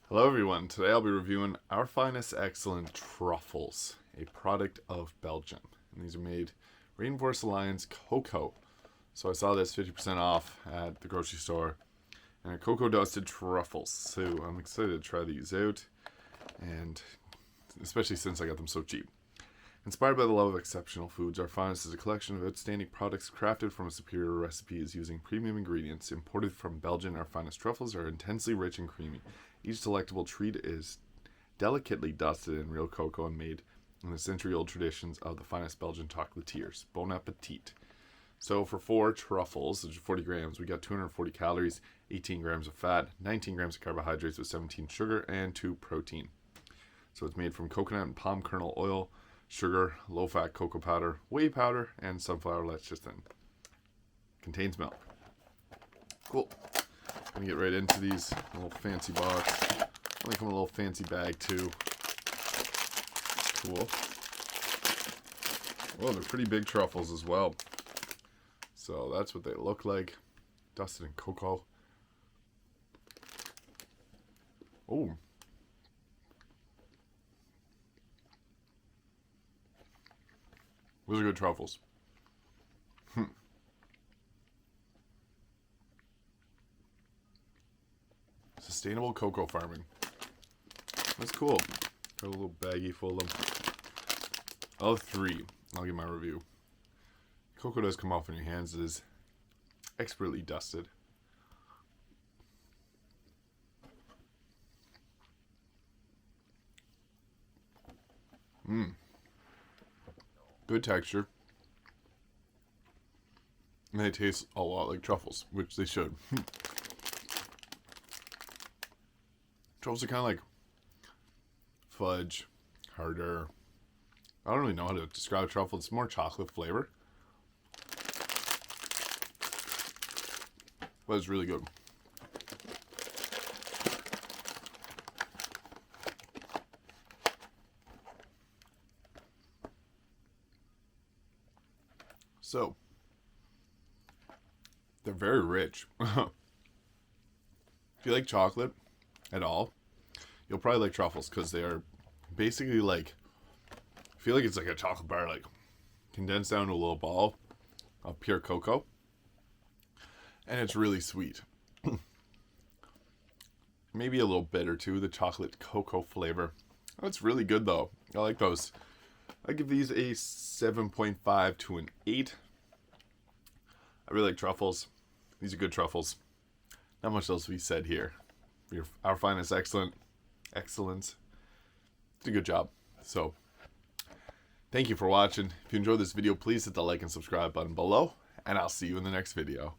Hello everyone, today I'll be reviewing Our Finest Excellence Truffles, a product of Belgium. And these are made Rainforest Alliance Cocoa. So I saw this 50% off at the grocery store. And they're cocoa dusted truffles. So I'm excited to try these out. And especially since I got them so cheap. Inspired by the love of exceptional foods, Our Finest is a collection of outstanding products crafted from a superior recipes using premium ingredients. Imported from Belgium, Our Finest Truffles are intensely rich and creamy. Each delectable treat is delicately dusted in real cocoa and made in the century-old traditions of the finest Belgian chocolatiers. Bon appetit. So for 4 truffles, which is 40 grams, we got 240 calories, 18 grams of fat, 19 grams of carbohydrates with 17 sugar, and 2 protein. So it's made from coconut and palm kernel oil, sugar, low-fat cocoa powder, whey powder, and sunflower lecithin. Contains milk. Cool. Gonna get right into these. A little fancy box. Only come in a little fancy bag too. Cool. Oh, they're pretty big truffles as well. So that's what they look like. Dusted in cocoa. Oh. Those are good truffles. Sustainable cocoa farming. That's cool. Got a little baggie full of them. Of 3. I'll give my review. Cocoa does come off in your hands. It is expertly dusted. Good texture. And they taste a lot like truffles, which they should. Truffles are kind of like fudge, harder. I don't really know how to describe truffle. It's more chocolate flavor. But it's really good. So, they're very rich. If you like chocolate at all, you'll probably like truffles because they are basically like, I feel like it's like a chocolate bar, like condensed down to a little ball of pure cocoa. And it's really sweet. Maybe a little bitter too, the chocolate cocoa flavor. Oh, it's really good though. I like those. I give these a 7.5 to an 8. I really like truffles. These are good truffles. Not much else to be said here. Our Finest Excellence. Did a good job. So, thank you for watching. If you enjoyed this video, please hit the like and subscribe button below, and I'll see you in the next video.